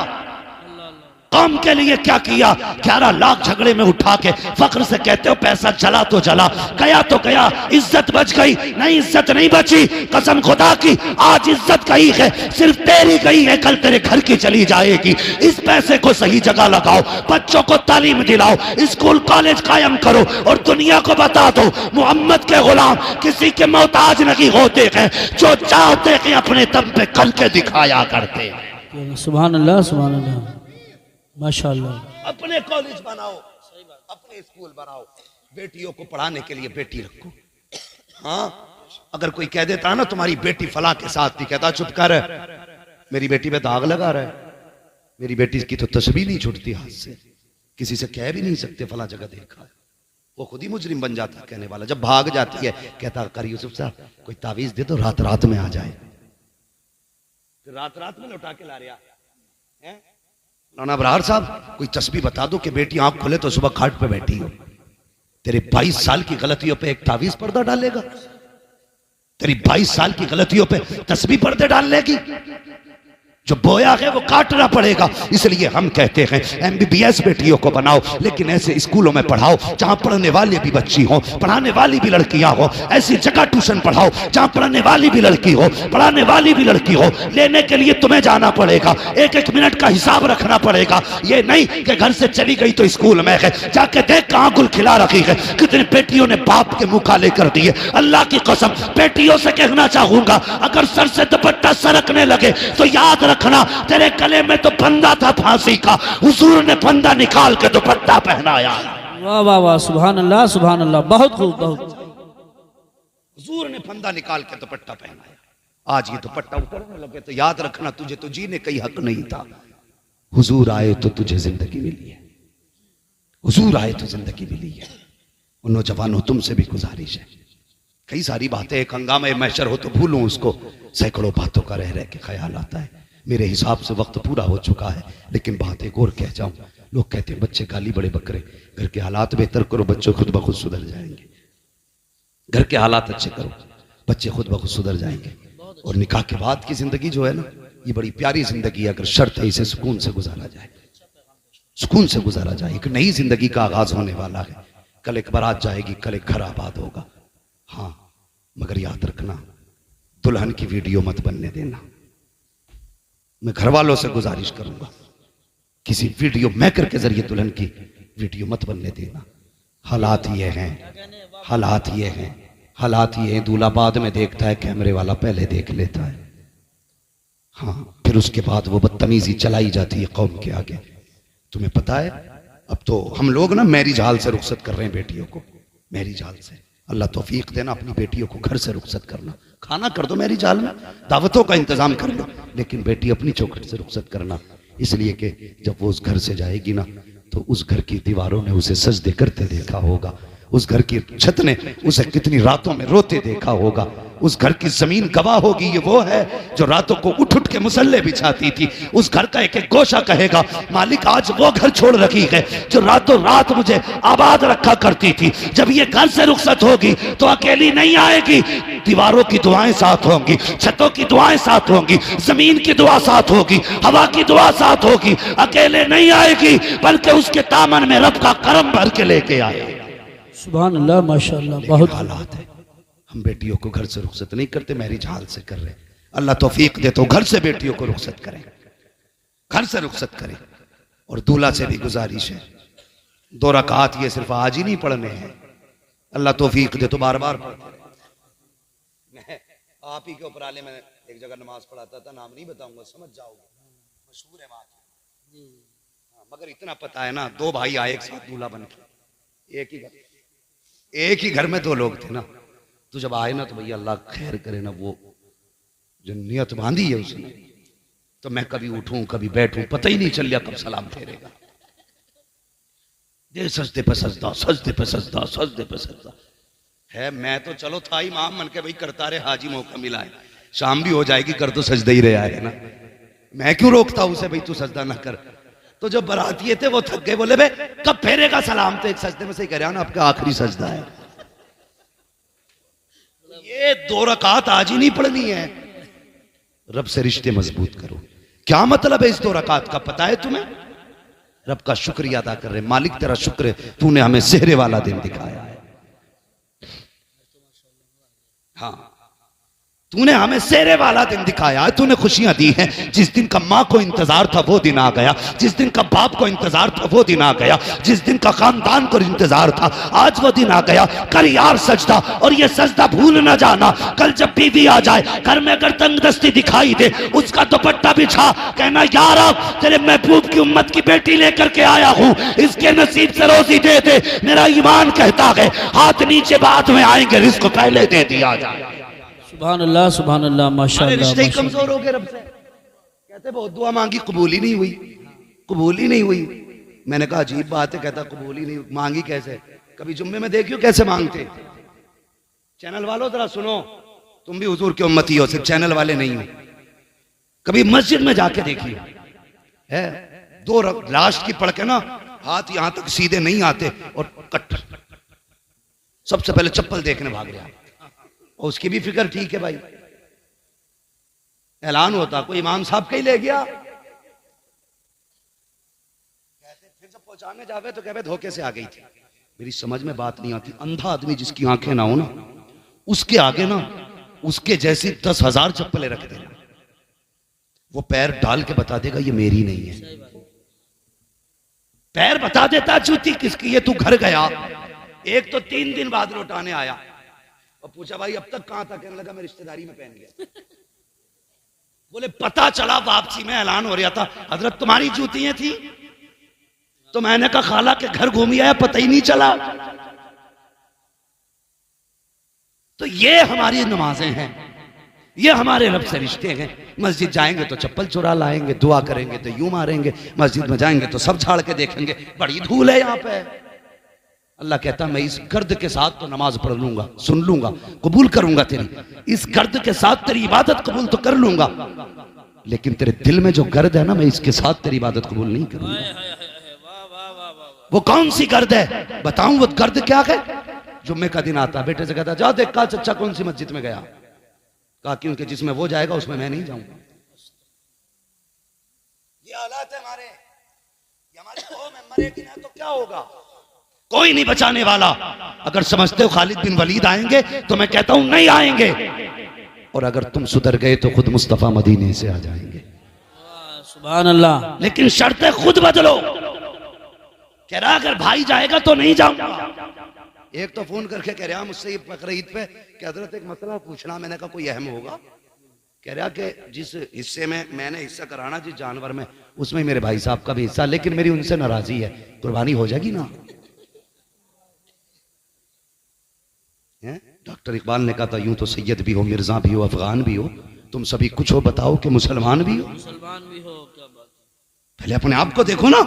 Speaker 1: कौम के लिए क्या किया? 11 लाख झगड़े में उठा के फख्र से कहते हो पैसा चला तो चला, गया तो गया, इज्जत बच गई? नहीं, इज्जत नहीं बची। कसम खुदा की आज इज्जत गई है, सिर्फ तेरी गई है, कल तेरे घर की चली जाएगी। इस पैसे को सही जगह लगाओ, बच्चों को तालीम दिलाओ, स्कूल कॉलेज कायम करो और दुनिया को बता दो मोहम्मद के गुलाम किसी के मोहताज नहीं होते हैं, जो चाहते हैं अपने दम पे करके दिखाया करते हैं।
Speaker 2: सुभान अल्लाह, सुभान अल्लाह, माशाअल्लाह।
Speaker 1: अपने कॉलेज बनाओ, अपने स्कूल बनाओ, बेटियों को पढ़ाने के लिए बेटी रखो। हाँ, अगर कोई कह देता है ना तुम्हारी बेटी फला के साथ थी, कहता चुप कर, मेरी बेटी पे दाग लगा रहा है, मेरी बेटी की तो तस्वीर नहीं छूटती हाथ से, किसी से कह भी नहीं सकते फला जगह देखा है। वो खुद ही मुजरिम बन जाता है कहने वाला। जब भाग जाती है कहता कारी यूसुफ साहब कोई तावीज दे तो रात रात में आ जाए। फिर रात रात में लौटा के ला रहा है। मौलाना अबरार साहब कोई तस्बीह बता दो कि बेटी आंख खुले तो सुबह खाट पे बैठी हो। तेरे 22 साल की गलतियों पे एक तावीज पर्दा डालेगा? तेरी 22 साल की गलतियों पे तस्बीह पर्दे डाल लेगी? जो बोया है वो काटना पड़ेगा। इसलिए हम कहते हैं MBBS बेटियों को बनाओ, लेकिन ऐसे स्कूलों में पढ़ाओ जहां पढ़ने वाली भी बच्ची हो, पढ़ाने वाली भी लड़कियां हो। ऐसी जगह ट्यूशन पढ़ाओ जहां पढ़ने वाली भी लड़की हो, पढ़ाने वाली भी लड़की हो। लेने के लिए तुम्हें जाना पड़ेगा, एक एक मिनट का हिसाब रखना पड़ेगा। ये नहीं कि घर से चली गई तो स्कूल में है, जाके देख कहां गुल खिला रखी है। कितनी बेटियों ने बाप के मुंह काले कर दिए। अल्लाह की कसम बेटियों से कहना चाहूंगा, अगर सर से दुपट्टा सरकने लगे तो याद रखना तेरे गले में तो फंदा था फांसी का, हुजूर ने फंदा निकाल के दुपट्टा पहनाया।
Speaker 2: वाह वाह वाह, सुभान अल्लाह सुभान अल्लाह, बहुत खूब बहुत।
Speaker 1: हुजूर ने फंदा निकाल के दुपट्टा पहनाया। आज ये दुपट्टा उतरने लगे तो याद रखना तुझे तो जीने का हक नहीं था। हुजूर आए तो तुझे जिंदगी मिली है, हुजूर आए तो जिंदगी मिली है। उन नौजवानों तुमसे भी गुजारिश है, कई सारी बातें एक हंगामे महशर हो तो भूलूं उसको, सैकड़ों बातों का रह रह के ख्याल आता है। मेरे हिसाब से वक्त पूरा हो चुका है, लेकिन बात एक और कह जाऊं। लोग कहते हैं बच्चे गाली बड़े बकरे, घर के हालात बेहतर करो बच्चे खुद ब खुद सुधर जाएंगे। घर के हालात अच्छे करो बच्चे खुद ब खुद सुधर जाएंगे। और निकाह के बाद की जिंदगी जो है ना, ये बड़ी प्यारी जिंदगी है, अगर शर्त है इसे सुकून से गुजारा जाए, सुकून से गुजारा जाए। एक नई जिंदगी का आगाज होने वाला है। कल एक बारात जाएगी, कल एक घर आबाद होगा। हाँ, मगर याद रखना दुल्हन की वीडियो मत बनने देना। मैं घर वालों से गुजारिश करूंगा, किसी वीडियो मेकर के जरिए दुल्हन की वीडियो मत बनने देना। हालात ये हैं, हालात ये हैं, हालात ये हैं। दूल्हा बाद में देखता है, कैमरे वाला पहले देख लेता है। हाँ, फिर उसके बाद वो बदतमीजी चलाई जाती है कौम के आगे। तुम्हें पता है अब तो हम लोग ना मैरिज हॉल से रुखसत कर रहे हैं बेटियों को, मैरिज हॉल से। अल्लाह तौफीक देना अपनी बेटियों को घर से रुखसत करना। खाना कर दो मैरिज हॉल में, दावतों का इंतजाम कर लो, लेकिन बेटी अपनी चौखट से रुखसत करना। इसलिए कि जब वो उस घर से जाएगी ना, तो उस घर की दीवारों ने उसे सजदे करते देखा होगा, उस घर की छत ने उसे कितनी रातों में रोते देखा होगा, उस घर की जमीन गवाह होगी ये वो है जो रातों को उठ उठ के मुसल्ले बिछाती थी। उस घर का एक एक गोशा कहेगा मालिक आज वो घर छोड़ रखी है जो रातों रात मुझे आबाद रखा करती थी। जब ये घर से रुखसत होगी तो अकेली नहीं आएगी, दीवारों की दुआएं साथ होंगी, छतों की दुआएं साथ होंगी, जमीन की दुआ साथ होगी, हवा की दुआ साथ होगी। अकेले नहीं आएगी बल्कि उसके दामन में रब का करम भर के लेके आए।
Speaker 2: सुभान अल्लाह माशाअल्लाह, बहुत
Speaker 1: हालात है। हम बेटियों को घर से रुखसत नहीं करते, मैरिज हॉल से कर रहे हैं। अल्लाह तौफीक दे तो घर से बेटियों को रुखसत करें, घर से रुखसत करें। और दूल्हा से भी गुजारिश है, 2 रकात ये सिर्फ आज ही नहीं पढ़ने हैं, अल्लाह तौफीक दे तो बार बार पढ़ते रहे। आप ही के उपराले में एक जगह नमाज पढ़ाता था, नाम नहीं बताऊंगा, समझ जाओगे, मशहूर है बात। मगर इतना पता है ना, 2 भाई आए एक साथ दूल्हा बन के, एक ही घर में 2 लोग थे ना। तो जब आए ना तो भैया अल्लाह खैर करे ना, वो जो नियत बांधी है उसने, तो मैं कभी उठूं कभी बैठूं पता ही नहीं चल लिया कब सलाम फेरेगा। ये सजदे पे सजदा, सजदे पे सजदा, सजदे पे सजदा है। मैं तो चलो था इमाम मन के भाई करता रहे, हाजी मौका मिला है, शाम भी हो जाएगी, कर तो सजदा ही रहा है ना, मैं क्यों रोकता उसे भाई तू सजदा ना कर। तो जो बरातिये थे वो थक गए, बोले भाई कब फेरेगा सलाम, तो एक सजदे में से कह रहा ना आपका आखिरी सजदा है। ये 2 रकात आज ही नहीं पढ़नी है। रब से रिश्ते मजबूत करो। क्या मतलब है इस 2 रकात का पता है तुम्हें? रब का शुक्रिया अदा कर रहे, मालिक तेरा शुक्र है तूने हमें सेहरे वाला दिन दिखाया है। हाँ, तूने हमें सेहरे वाला दिन दिखाया है, तूने खुशियां दी हैं। जिस दिन का माँ को इंतजार था वो दिन आ गया, जिस दिन का बाप को इंतजार था वो दिन आ गया, जिस दिन का खानदान को इंतजार था आज वो दिन आ गया। कर यार सजदा, और ये सजदा भूल ना जाना। कल जब बीवी आ जाए घर में अगर तंगदस्ती दिखाई दे, उसका दुपट्टा बिछा, कहना यार अब तेरे महबूब की उम्मत की बेटी लेकर के आया हूँ, इसके नसीब से रोजी दे दे। मेरा ईमान कहता है हाथ नीचे बाद में आएंगे, रिस्क पहले दे दिया जाए।
Speaker 2: सुभान अल्लाह माशाअल्लाह।
Speaker 1: रिश्ते कमजोर हो गए रब से, कहते बहुत दुआ मांगी कबूल ही नहीं हुई, कबूल ही नहीं हुई। मैंने कहा अजीब बात है, कहता कबूल ही नहीं, मांगी कैसे? कभी जुम्मे में देखियो कैसे मांगते। चैनल वालों जरा सुनो, तुम भी हुजूर के उम्मती हो, सिर्फ चैनल वाले नहीं हो। कभी मस्जिद में जाके देखिए, है दो लास्ट की पढ़ के ना हाथ यहां तक सीधे नहीं आते और कट, सबसे पहले चप्पल देखने भाग गया। और उसकी भी फिक्र ठीक है भाई, ऐलान होता कोई इमाम साहब का ही ले गया, कहते फिर जब पहुंचाने जावे तो कहते धोखे से आ गई थी। मेरी समझ में बात नहीं आती, अंधा आदमी जिसकी आंखें ना हो ना, उसके आगे ना उसके जैसी 10,000 चप्पलें रख देना, वो पैर डाल के बता देगा ये मेरी नहीं है। पैर बता देता जूती किसकी, ये तू घर गया। एक तो 3 दिन बाद लौटाने आया और पूछा भाई अब तक कहां था, कहने लगा मैं रिश्तेदारी में पहन गया। बोले पता चला वापसी में ऐलान हो रहा था हजरत तुम्हारी जूतियां थी। तो मैंने कहा खाला के घर घूम आया, पता ही नहीं चला। तो ये हमारी नमाजें हैं, ये हमारे रब से रिश्ते हैं। मस्जिद जाएंगे तो चप्पल चुरा लाएंगे, दुआ करेंगे तो यूं मारेंगे, मस्जिद में जाएंगे तो सब झाड़ के देखेंगे, बड़ी धूल है यहाँ पे। अल्लाह कहता मैं इस गर्द के साथ तो नमाज पढ़ लूंगा, सुन लूंगा, कबूल करूंगा तेरी, इस गर्द के साथ तेरी इबादत कबूल तो कर लूंगा, लेकिन तेरे दिल में जो गर्द है ना, मैं इसके साथ तेरी इबादत कबूल नहीं करूंगा। वो कौन सी गर्द है बताऊं? वो गर्द क्या है? जुम्मे का दिन आता, बेटे से कहता जा देख का चचा कौन सी मस्जिद में गया। कहा क्योंकि जिसमें वो जाएगा उसमें मैं नहीं जाऊंगा। ये हालात है हमारे, हमारी कौम है, मरेगी ना तो क्या होगा? कोई नहीं बचाने वाला। अगर समझते हो खालिद बिन वलीद आएंगे तो मैं कहता हूं नहीं आएंगे, और अगर तुम सुधर गए तो खुद मुस्तफा मदीने से आ जाएंगे।
Speaker 2: सुभान अल्लाह।
Speaker 1: लेकिन शर्तें खुद बदलो। कह रहा अगर भाई जाएगा तो नहीं जाऊंगा। एक तो फोन करके कह रहा मुझसे बकरीद पे कि हजरत एक मसला पूछना। मैंने कहा कोई अहम होगा? कह रहा कि जिस हिस्से में मैंने हिस्सा कराना, जिस जानवर में, उसमें मेरे भाई साहब का भी हिस्सा, लेकिन मेरी उनसे नाराजगी है, कुर्बानी हो जाएगी ना? डॉक्टर इकबाल ने कहा था यूं तो सैयद भी हो, मिर्जा भी हो, अफगान भी हो, तुम सभी कुछ हो, बताओ कि मुसलमान भी हो।
Speaker 2: मुसलमान भी हो, क्या बात।
Speaker 1: पहले अपने आप को देखो ना,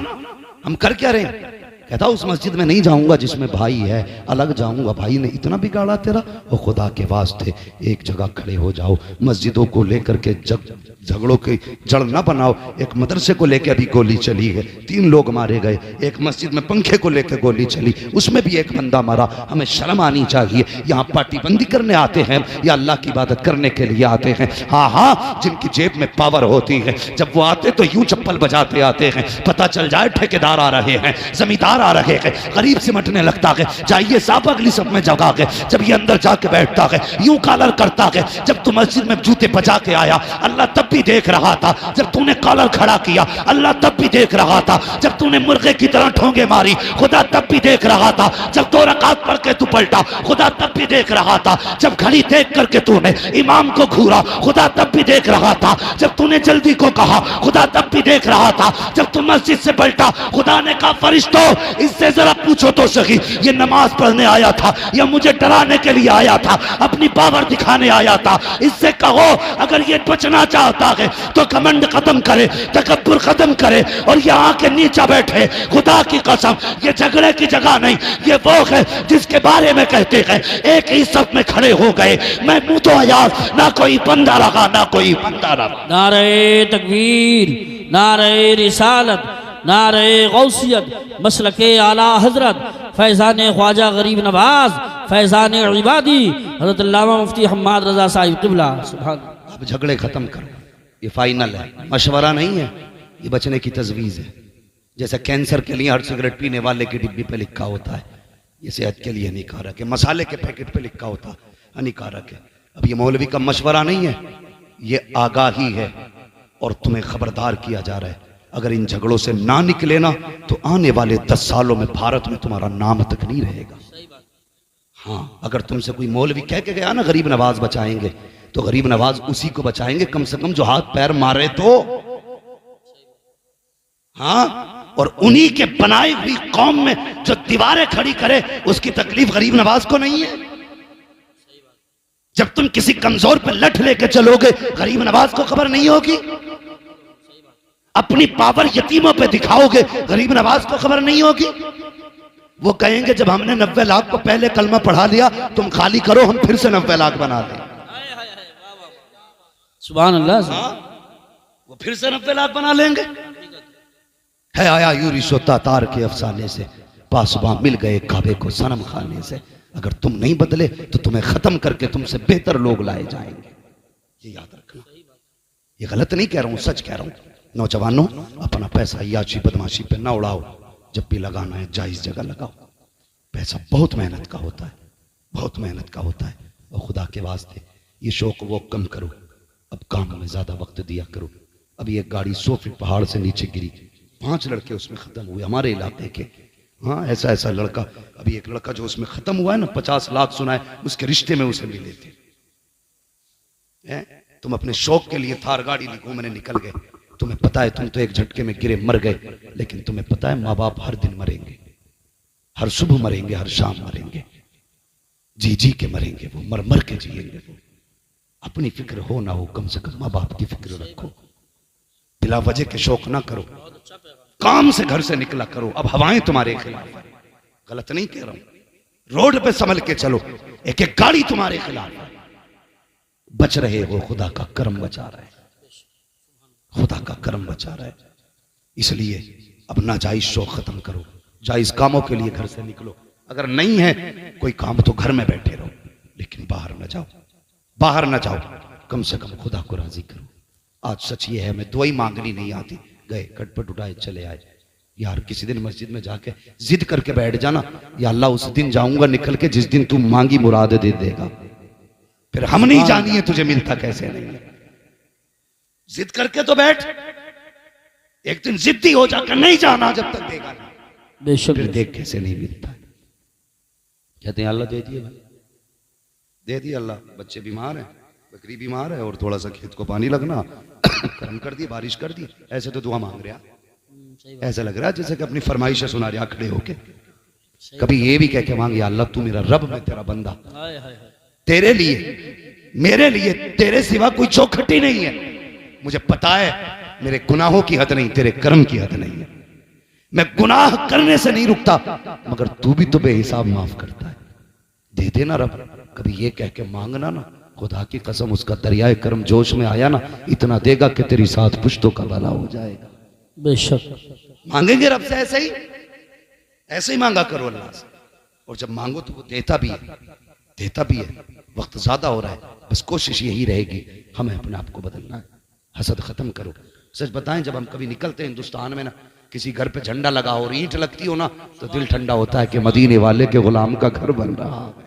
Speaker 1: हम कर क्या रहे हैं? कहता उस मस्जिद में नहीं जाऊंगा जिसमें भाई है, अलग जाऊंगा। भाई ने इतना बिगाड़ा तेरा, वो खुदा के वास्ते एक जगह खड़े हो जाओ। मस्जिदों को लेकर के झगड़ों की जड़ ना बनाओ। एक मदरसे को लेकर अभी गोली चली है, 3 लोग मारे गए। एक मस्जिद में पंखे को लेकर गोली चली, उसमें भी एक बंदा मारा। हमें शर्म आनी चाहिए। यहाँ पार्टी बंदी करने आते हैं या अल्लाह की इबादत करने के लिए आते हैं? हाँ हाँ, जिनकी जेब में पावर होती है, जब वो आते तो यूं चप्पल बजाते आते हैं, पता चल जाए ठेकेदार आ रहे हैं, जमींदार आ रहे हैं, गरीब सिमटने लगता है। जाइए साहब अगली सब में जगह है। जब ये अंदर जाके बैठता है, यूं कॉलर करता है। जब तू मस्जिद में जूते बजा के आया, अल्लाह तब भी देख रहा था। जब तूने कॉलर खड़ा किया, अल्लाह तब भी देख रहा था। जब तूने मुर्गे की तरह ठोंगे मारी, खुदा तब भी देख रहा था। जब 2 रकात पढ़ के तू पलटा, खुदा तब भी देख रहा था। जब घड़ी देख करके तूने इमाम को घूरा, खुदा तब भी देख रहा था। जब तूने जल्दी को कहा, खुदा तब भी देख रहा था। जब तू मस्जिद से पलटा, खुदा ने कहा फरिश्तों इससे जरा पूछो तो सही, ये नमाज पढ़ने आया था या मुझे डराने के लिए आया था, अपनी पावर दिखाने आया था? इससे कहो अगर ये बचना चाहता है तो घमंड खत्म करे, तकब्बुर खत्म करे और यहाँ के नीचे बैठे। खुदा की कसम, ये झगड़े की जगह नहीं, ये वो है जिसके बारे में कहते हैं एक ही सब में खड़े हो गए। मैं मुंह तो आयाज, ना कोई बंदा रहा ना कोई बंदा रहा।
Speaker 2: नारे तकबीर, नारे रिसालत, नारे गौसियत, मसलके आला हजरत फैज़ान ख्वाजा गरीब नवाज, फैज़ान इबादी हज़रत अल्लामा मुफ्ती हम्माद रज़ा साहिब क़िबला। सुभान।
Speaker 1: अब झगड़े खत्म करो, ये फाइनल है, मशवरा नहीं है, ये बचने की तजवीज़ है। जैसे कैंसर के लिए हर सिगरेट पीने वाले की डिब्बी पे लिखा होता है, ये सेहत के लिए हानिकारक है। मसाले के पैकेट पे लिखा होता है हानिकारक है। अब ये मौलवी का मशवरा नहीं है, ये आगाही है और तुम्हें खबरदार किया जा रहा है। अगर इन झगड़ों से ना निकले ना तो आने वाले 10 सालों में भारत में तुम्हारा नाम तक नहीं रहेगा। हाँ, अगर तुमसे कोई मौलवी कह के गया ना गरीब नवाज बचाएंगे, तो गरीब नवाज उसी को बचाएंगे कम से कम जो हाथ पैर मारे तो। हाँ, और उन्हीं के बनाई हुई कौम में जो दीवारें खड़ी करे, उसकी तकलीफ गरीब नवाज को नहीं है। जब तुम किसी कमजोर पे लठ लेके चलोगे, गरीब नवाज को खबर नहीं होगी। अपनी पावर यतीमों पे दिखाओगे, गरीब नवाज को खबर नहीं होगी। वो कहेंगे जब हमने 90 लाख को पहले कलमा पढ़ा लिया, तुम खाली करो, हम फिर से 90 लाख बना दें।
Speaker 2: सुभान अल्लाह।
Speaker 1: हाँ, वो फिर से 90 लाख बना लेंगे। है आया यूरी सोता तार के अफसाने से, पासबां मिल गए काबे को सनम खाने से। अगर तुम नहीं बदले तो तुम्हें खत्म करके तुमसे बेहतर लोग लाए जाएंगे, ये याद रखना। ये गलत नहीं कह रहा हूं, सच कह रहा हूं। नौजवानों, अपना पैसा याची बदमाशी पे ना उड़ाओ, जब भी लगाना है जायज जगह लगाओ। पैसा बहुत मेहनत का होता है, बहुत मेहनत का होता है। और खुदा के वास्ते ये शौक वो कम करो, अब काम में ज्यादा वक्त दिया करो। अभी एक गाड़ी 100 फीट पहाड़ से नीचे गिरी, 5 लड़के उसमें खत्म हुए हमारे इलाके के। हाँ, ऐसा ऐसा लड़का, अभी एक लड़का जो उसमें खत्म हुआ है ना, 50 लाख सुना है, उसके रिश्ते में उसे मिले थे। तुम अपने शौक के लिए थार गाड़ी घूमने निकल गए, तुम्हें पता है तुम तो एक झटके में गिरे मर गए, लेकिन तुम्हें पता है माँ बाप हर दिन मरेंगे, हर सुबह मरेंगे, हर शाम मरेंगे, जी जी के मरेंगे, वो मर मर के जिएंगे। वो अपनी फिक्र हो ना हो, कम से कम माँ बाप की फिक्र रखो। बिला वजह के शौक ना करो, काम से घर से निकला करो। अब हवाएं तुम्हारे खिलाफ है, गलत नहीं कह रहा हूं, रोड पे संभल के चलो, एक एक गाड़ी तुम्हारे खिलाफ है। बच रहे हो, खुदा का करम बचा रहा है, खुदा का करम बचा रहा है। इसलिए अब नाजायज शौक खत्म करो, जायज कामों के लिए घर से निकलो। अगर नहीं है कोई काम तो घर में बैठे रहो, लेकिन बाहर न जाओ, बाहर न जाओ, कम से कम खुदा को राजी करो। आज सच ये है, मैं दुआई मांगनी नहीं आती, गए खटपट उठाए चले आए। यार किसी दिन मस्जिद में जाके जिद करके बैठ जाना, या अल्लाह उस दिन जाऊंगा निकल के जिस दिन तू मांगी मुराद दे देगा। फिर हम नहीं जानिए तुझे मिलता कैसे नहीं है। जिद करके तो बैठ, एक दिन जिद्दी हो जाकर नहीं जाना जब तक देगा नहीं,
Speaker 2: बेशक।
Speaker 1: फिर देख कैसे नहीं मिलता। कहते हैं अल्लाह दे दिए भाई, दे दिए अल्लाह। बच्चे बीमार हैं, बकरी बीमार है, और थोड़ा सा खेत को पानी लगना, करम कर दिए, बारिश कर दी। ऐसे तो दुआ मांग रहा, ऐसा लग रहा है जैसे कि अपनी फरमाइशें सुना रहा खड़े होके। कभी ये भी कह के मांग, या अल्लाह तू मेरा रब, मैं तेरा बंदा, तेरे लिए मेरे लिए तेरे सिवा कोई चौखट ही नहीं है। मुझे पता है मेरे गुनाहों की हद नहीं, तेरे कर्म की हद नहीं है। मैं गुनाह करने से नहीं रुकता, मगर तू भी तो बेहिसाब माफ करता है, दे देना रब। कभी ये कह के मांगना ना, खुदा की कसम उसका दरियाए कर्म जोश में आया ना, इतना देगा कि तेरी 7 पुश्तों का भला हो जाएगा।
Speaker 2: बेशक
Speaker 1: मांगेंगे रब से ऐसे ही, ऐसे ही मांगा करो अल्लाह से। और जब मांगो तो वो देता भी है, देता भी है। वक्त ज्यादा हो रहा है, बस कोशिश यही रहेगी हमें अपने आप को बदलना है। हसद खत्म करो। सच बताएं, जब हम कभी निकलते हैं हिंदुस्तान में ना, किसी घर पे झंडा लगा हो और ईंट लगती हो ना, तो दिल ठंडा होता है कि मदीने वाले के गुलाम का घर बन रहा है।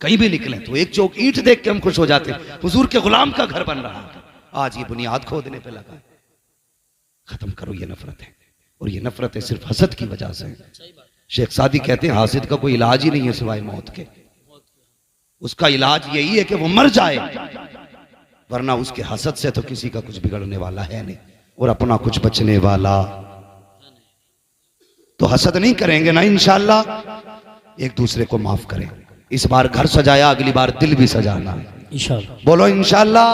Speaker 1: कहीं भी निकले तो एक चौक ईंट देख के हम खुश हो जाते हैं, हुजूर के गुलाम का घर बन रहा है। आज ये बुनियाद खोदने पे लगा है। खत्म करो ये नफरत है, और ये नफरत है सिर्फ हसद की वजह से। शेख सादी कहते हैं हासिद का कोई इलाज ही नहीं है सिवाय मौत के। उसका इलाज यही है कि वो मर जाए, वरना उसके हसद से तो किसी का कुछ बिगड़ने वाला है नहीं, और अपना कुछ बचने वाला। तो हसद नहीं करेंगे ना इंशाअल्लाह, एक दूसरे को माफ करें। इस बार घर सजाया, अगली बार दिल भी सजाना
Speaker 2: इंशाअल्लाह।
Speaker 1: बोलो इंशाअल्लाह।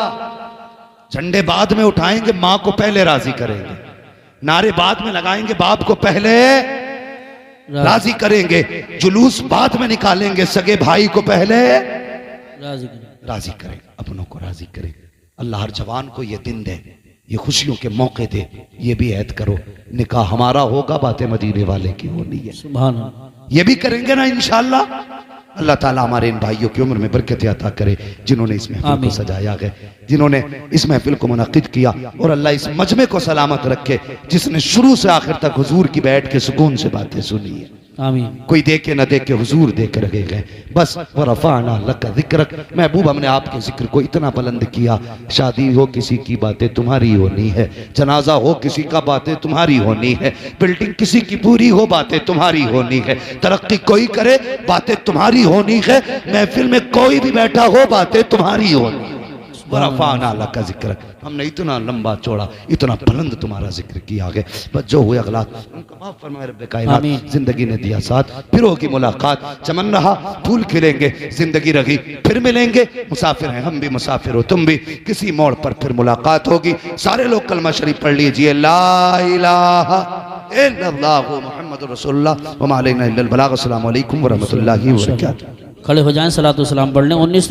Speaker 1: झंडे बाद में उठाएंगे, माँ को पहले राजी करेंगे। नारे बाद में लगाएंगे, बाप को पहले राजी करेंगे। जुलूस बाद में निकालेंगे, सगे भाई को पहले राजी करें, अपनों को राजी करें। अल्लाह हर जवान को ये दिन दे, ये खुशियों के मौके दे। ये भी ऐद करो, निकाह हमारा होगा, बातें मदीने वाले की होनी है।
Speaker 2: सुभान अल्लाह।
Speaker 1: ये भी करेंगे ना इंशाअल्लाह। अल्लाह ताला हमारे इन भाइयों की उम्र में बरकत अता करे, जिन्होंने इस महफिल को सजाया है, जिन्होंने इस महफिल को मुनक़िद किया। और अल्लाह इस मजमे को सलामत रखे, जिसने शुरू से आखिर तक हुजूर की बैठ के सुकून से बातें सुनी है।
Speaker 2: आमीन।
Speaker 1: कोई देखे न देखे, हुजूर देख रहे गए। बस वरफ़अना लका ज़िक्रक, महबूब हमने आपके जिक्र को इतना बुलंद किया। शादी हो किसी की, बातें तुम्हारी होनी है। जनाजा हो किसी का, बातें तुम्हारी होनी है। बिल्डिंग किसी की पूरी हो, बातें तुम्हारी होनी है। तरक्की कोई करे, बातें तुम्हारी होनी है। महफिल में कोई भी बैठा हो, बातें तुम्हारी होनी है। वरफ़अना लका ज़िक्रक, हमने इतना लंबा चौड़ा, इतना बुलंद तुम्हारा जिक्र किया है। बस जो हुए अगलात उनका माफ फरमाए रब्बे कायनात। जिंदगी ने दिया साथ, फिर होगी मुलाकात। चमन रहा फूल खिलेंगे, जिंदगी रही फिर मिलेंगे। मुसाफिर हैं हम भी, मुसाफिर हो तुम भी, किसी मोड़ पर फिर मुलाकात होगी। सारे लोग कलमा शरीफ पढ़ लीजिए, ला इलाहा इल्लल्लाहु मुहम्मदुर रसूलुल्लाह व मा अलैना इल्लल बलाग। अस्सलामु अलैकुम व रहमतुल्लाहि व बरकातहू।
Speaker 2: खड़े हो जाएं, सलातो सलाम पढ़ लें। 19